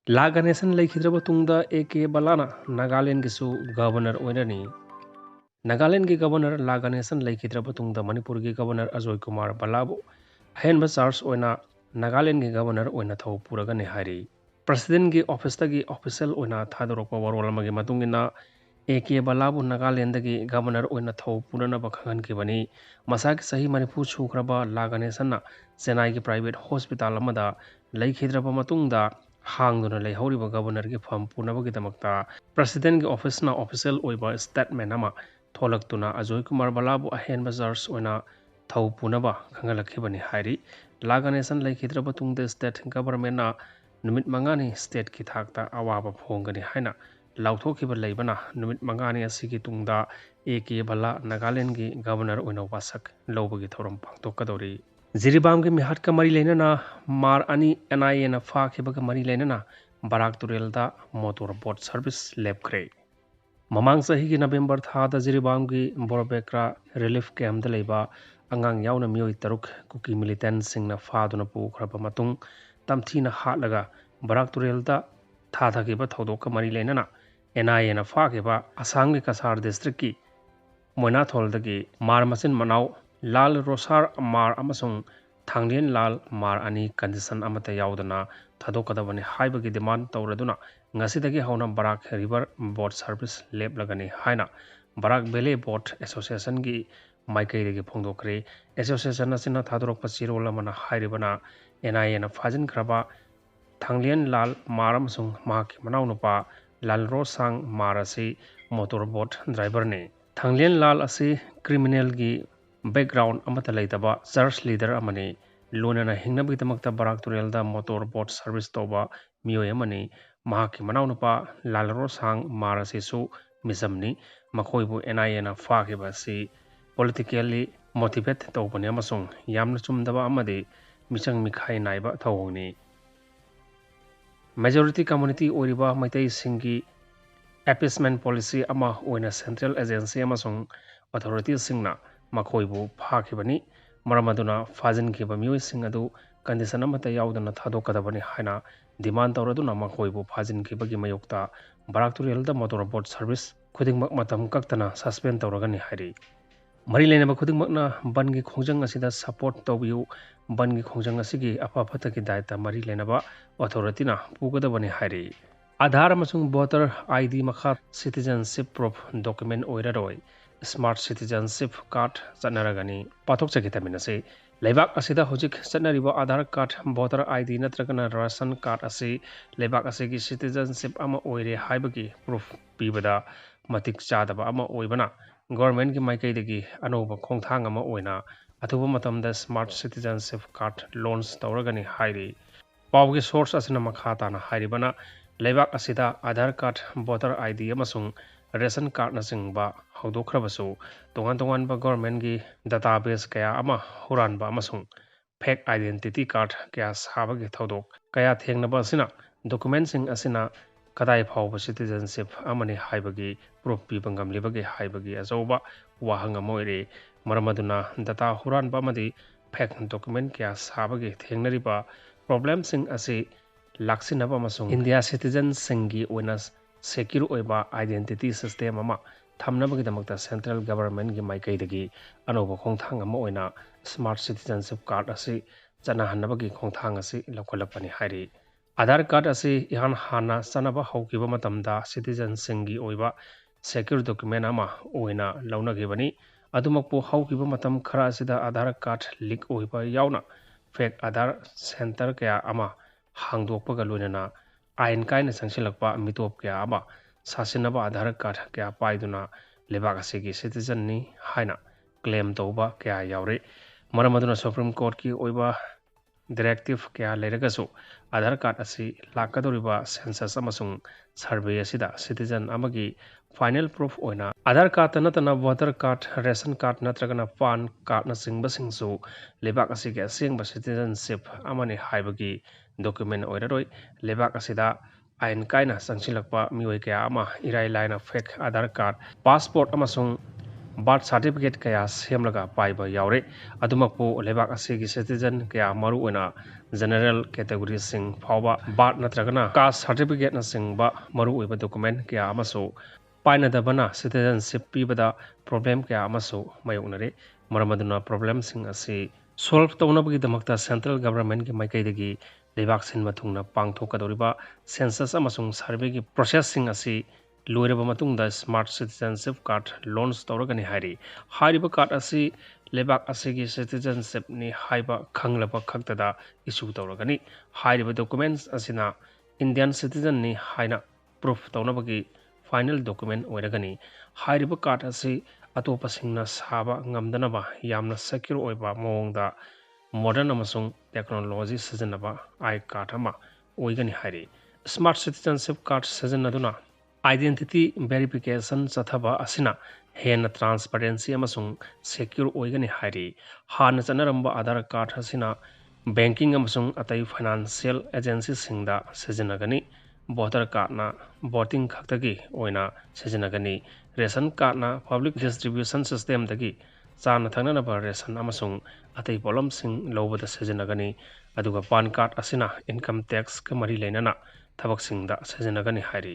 Laganation Laikhidra Tungda A.K. Balana, Nagaland Gisu, Governor Oirani. Nagaland ki Governor Laganation Laikhidra Tungda Manipur ki Governor Ajoy Kumar Balabu. Henba Charles Oina, Nagaland ki Governor Oina Thau Puragani Hari. President ki Office Tagi Official Oina Thadoropa Warolamagi Matungina A.K. Balabu Nagaland ki Governor Oina Thau Purana Bakhangan ki Bani. Masaki Sahi Manipur Chukraba Laganation Senai ki Private Hospital Amada Laikhidra Matungda. Hangduna leihoriba governor ki pham punabagidamagta president ki office na official oiba statement ama tholaktuna Ajoy Kumar Balabu ahenba charge oina thau punaba khangalakhibani hairi laganation leikhidraba tungde state government na numit mangani state ki thakta awaba phongani haina lauthokhiba leibana numit mangani asigi tungda AK Bala Nagaland ki governor oina wasak lobagi thoram pangtokadori Jiribam के मिहाट का मरी लेना ना मार अनि NIA ना फाक के bug मरी लेना ना बराक तुरेल दा मोटर बोट सर्विस लैब करे ममांग सही की नवंबर था दा जिरिबाम की बोरबेक्रा रिलीफ कैम्प दा लेबा अंगांग यावना मियोई तरुक कुकी मिलिटेंट सिंह ना फादुना पुखरबा मतुंग तमथी ना हात लगा बराक तुरेल दा था के बा थौदोक का मरी लेना ना NIA ना फाक के बा असम के कसार डिस्ट्रिक्ट की मोइना थोल दगी मार मसिन मनाव लाल रोसार मार अमसुंग थांगलियन लाल मार अनि कंडीशन अमता यावदना थादोकदबनी हाइबगी डिमांड तौरदुना ngasi hauna barak river boat service lab lagani haina barak bele boat association gi maikai gi phongdokre association asina thadorok pasirol amana hairibana NIA na fajin kraba thanglian lal maram sung mahaki manau nupa lal ro sang marasi motor boat driver ne thanglian lal asi criminal gi background amata leitaba church leader amani lonana hingnabgidamakta barak turelda motor boat service toba miyoy amani mahaki manaunupa lalro sang marasisu misamni makhoibu NIA na fakiba si politically motivate tawbani amasung yamna chumdaba amadi michang mikhai naiba thawngni majority community oriba maitai singi appeasement policy ama oina central agency amasung authorities singna makhoibu phakibani maramaduna fajin kiba mioi sing adu condition amata yaudana thadokadabani haina demand tawraduna makhoibu fajin kibagi mayokta barakturel da motor boat service khudingmak matam kaktana suspend tawragani hari mari lenaba khudingmakna bangi khongjang asida support tawbiu bangi khongjang asigi apa phata ki daita mari lenaba authority na pugadabani hari Adhaar amasung voter ID makha citizenship proof document oiraroi smart citizenship card chatnaragani pathok chakitaminase leibak asida hojik chatnariba Adhaar card voter ID natragana ration card ase leibak asigi citizenship ama oire haibagi proof pibada matik chadaba ama oibana government ki maikai dagi anoba khongthang ama oina athuba matamda smart citizenship card launch tawragani hairi pawgi source asina makha tana hairibana leibak asida Adhaar card voter ID amasung ration card na singba haudokhrabasu tongan tongan ba government gi database kaya ama huran ba amasung fake identity card kaya sabagi thodok kaya thengnaba asina document sing asina kadai phawba citizenship amani haibagi proof pi bangam libagi haibagi azoba wahanga moire maramaduna data huran ba amadi fake document kaya sabagi thengnariba problem sing asi laksinaba amasung India citizen singi oina secure oiba identity system ama thamnabagidamagta central government gi maikaidagi anoba khongthang ama oina smart citizenship card asi chanahanabagi khongthang asi lokholapani hairi Adhaar card asi ihan hana chanaba haukiba matamda citizen singi oiba secure document ama oina launagibani adumakpo haukiba matam khara asida Adhaar card leak oiba yauna fake Adhaar center kaya ama hangdokpaga loinana ain kaina sangsilakpa mitop kya ama sasinaba Adhaar card kya paiduna lebak asigi citizen ni haina claim tawba kya yaure maramaduna Supreme Court ki oiba directive kya leragasu Adhaar card asi lakadoriba census amasung survey asida citizen amagi final proof oina Adhaar card natana voter card ration card natragana pan card na singba singsu lebak asigi asingba citizenship amani haibagi document oiraroi lebak asida ain kaina sangsilakpa mioi kaya ama irai laina fake Adhaar card passport amasung birth certificate ꯀꯌꯥ ꯁꯦꯝꯂꯒ ꯄꯥꯏꯕ ꯌꯥꯎꯔꯦ ꯑꯗꯨꯃꯛꯄꯨ ꯂꯩꯕꯥꯛ ꯑꯁꯤꯒꯤ citizen ꯀꯌꯥ ꯃꯔꯨꯑꯣꯏꯅ general ꯀꯦꯇꯦꯒꯣꯔꯤꯁꯤꯡ ꯐꯥꯎꯕ ꯕꯥꯔꯊ ꯅꯠꯇ꯭ꯔꯒꯅ ꯀꯥꯁ ꯁꯥꯔꯇꯤꯐꯤꯀꯦꯠꯅꯆꯤꯡꯕ ꯃꯔꯨꯑꯣꯏꯕ ꯗꯣꯀꯨꯃꯦꯟ ꯀꯌꯥ ꯑꯃꯁꯨ ꯄꯥꯏꯅꯗꯕꯅ ꯁꯤꯇꯤꯖꯟꯁꯤꯞ ꯄꯤꯕꯗ ꯄ꯭ꯔꯣꯕ꯭ꯂꯦꯝ ꯀꯌꯥ ꯑꯃꯁꯨ ꯃꯥꯌꯣꯛꯅꯔꯦ ꯃꯔꯝ ꯑꯗꯨꯅ ꯄ꯭ꯔꯣꯕ꯭ꯂꯦꯝꯁꯤꯡ ꯑꯁꯤ ꯁꯣꯜꯕ ꯇꯧꯅꯕꯒꯤꯗꯃꯛꯇ ꯁꯦꯟꯇ꯭ꯔꯦꯜ ꯒꯚꯔꯟꯃꯦꯟꯠꯀꯤ ꯃꯥꯏꯀꯩꯗꯒꯤ ꯂꯩꯕꯥꯛ ꯁꯤꯟꯕ ꯊꯨꯡꯅ ꯄꯥꯡꯊꯣꯛꯀꯗꯧꯔꯤꯕ ꯁꯦꯟꯁꯁ ꯑꯃꯁꯨꯡ ꯁꯔꯚꯦꯒꯤ ꯄ꯭ꯔꯣꯁꯦꯁꯁꯤꯡ ꯑꯁꯤ ꯂꯣꯏꯔꯕ ꯃꯇꯨꯡꯗ ꯁ꯭ꯃꯥꯔꯠ ꯁꯤꯇꯤꯖꯟꯁꯤꯞ ꯀꯥꯔꯗ ꯂꯣꯟꯆ ꯇꯧꯔꯒꯅꯤ ꯍꯥꯏꯔꯤ ꯍꯥꯏꯔꯤꯕ ꯀꯥꯔꯗ ꯑꯁꯤ ꯂꯩꯕꯥꯛ ꯑꯁꯤꯒꯤ ꯁꯤꯇꯤꯖꯟꯁꯤꯞꯅꯤ ꯍꯥꯏꯕ ꯈꯪꯂꯕ ꯈꯛꯇꯗ ꯏꯁꯨ ꯇꯧꯔꯒꯅꯤ ꯍꯥꯏꯔꯤꯕ ꯗꯣꯀꯨꯃꯦꯟꯠꯁ ꯑꯁꯤꯅ ꯏꯟꯗꯤꯌꯟ ꯁꯤꯇꯤꯖꯟꯅꯤ ꯍꯥꯏꯅ ꯄ꯭ꯔꯨꯐ ꯇꯧꯅꯕꯒꯤ ꯐꯥꯏꯅꯦꯜ ꯗꯣꯀꯨꯃꯦꯟ ꯑꯣꯏꯔꯒꯅꯤ ꯍꯥꯏꯔꯤꯕ ꯀꯥꯔꯗ ꯑꯁꯤ ꯑꯇꯣꯞꯄꯁꯤꯡꯅ ꯁꯥꯕ ꯉꯝꯗꯅꯕ ꯌꯥꯝꯅ ꯁꯦꯀ꯭ꯌꯨꯔ ꯑꯣꯏꯕ ꯃꯑꯣꯡꯗ ꯃꯣꯗꯔꯟ ꯑꯃꯁꯨꯡ ꯇꯦꯛꯅꯣꯂꯣꯖꯤ ꯁꯤꯖꯤꯟꯅꯕ ꯑꯥꯏ ꯀꯥꯔꯗ ꯑꯃ ꯑꯣꯏꯒꯅꯤ ꯍꯥꯏꯔꯤ ꯁ꯭ꯃꯥꯔꯠ ꯁꯤꯇꯤꯖꯟꯁꯤꯞ ꯀꯥꯔꯗ ꯁꯤꯖꯤꯟꯅꯗꯨꯅ ꯑꯥꯏꯗꯦꯟꯇꯤꯇꯤ ꯚꯦꯔꯤꯐꯤꯀꯦꯁꯟ ꯆꯠꯊꯕ ꯑꯁꯤꯅ ꯍꯦꯟꯅ ꯇ꯭ꯔꯥꯟꯁꯄꯔꯦꯟꯁꯤ ꯑꯃꯁꯨꯡ ꯁꯦꯀ꯭ꯌꯨꯔ ꯑꯣꯏꯒꯅꯤ ꯍꯥꯏꯔꯤ ꯍꯥꯟꯅ ꯆꯠꯅꯔꯝꯕ ꯑꯥꯙꯥꯔ ꯀꯥꯔꯗ ꯑꯁꯤꯅ ꯕꯦꯡꯀꯤꯡ ꯑꯃꯁꯨꯡ ꯑꯇꯩ ꯐꯥꯏꯅꯥꯟꯁꯤꯌꯦꯜ ꯑꯦꯖꯦꯟꯁꯤꯁꯤꯡꯗ ꯁꯤꯖꯤꯟꯅꯒꯅꯤ ꯚꯣꯇꯔ ꯀꯥꯔꯗꯅ ꯚꯣꯇꯤꯡ ꯈꯛꯇꯒꯤ ꯑꯣꯏꯅ ꯁꯤꯖꯤꯟꯅꯒꯅꯤ ꯔꯦꯁꯟ ꯀꯥꯔꯗꯅ ꯄꯕ꯭ꯂꯤꯛ ꯗꯤꯁꯇ꯭ꯔꯤꯕ꯭ꯌꯨꯁꯟ ꯁꯤꯁꯇꯦꯝꯗꯒꯤ ꯆꯥꯅ ꯊꯛꯅꯅꯕ ꯔꯦꯁꯟ ꯑꯃꯁꯨꯡ ꯑꯇꯩ ꯄꯣꯠꯂꯝꯁꯤꯡ ꯂꯧꯕꯗ ꯁꯤꯖꯤꯟꯅꯒꯅꯤ ꯑꯗꯨꯒ ꯄꯥꯟ ꯀꯥꯔꯗ ꯑꯁꯤꯅ ꯏꯟꯀꯝ ꯇꯦꯛꯁꯀ ꯃꯔꯤ ꯂꯩꯅꯅ ꯊꯕꯛꯁꯤꯡꯗ ꯁꯤꯖꯤꯟꯅꯒꯅꯤ ꯍꯥꯏꯔꯤ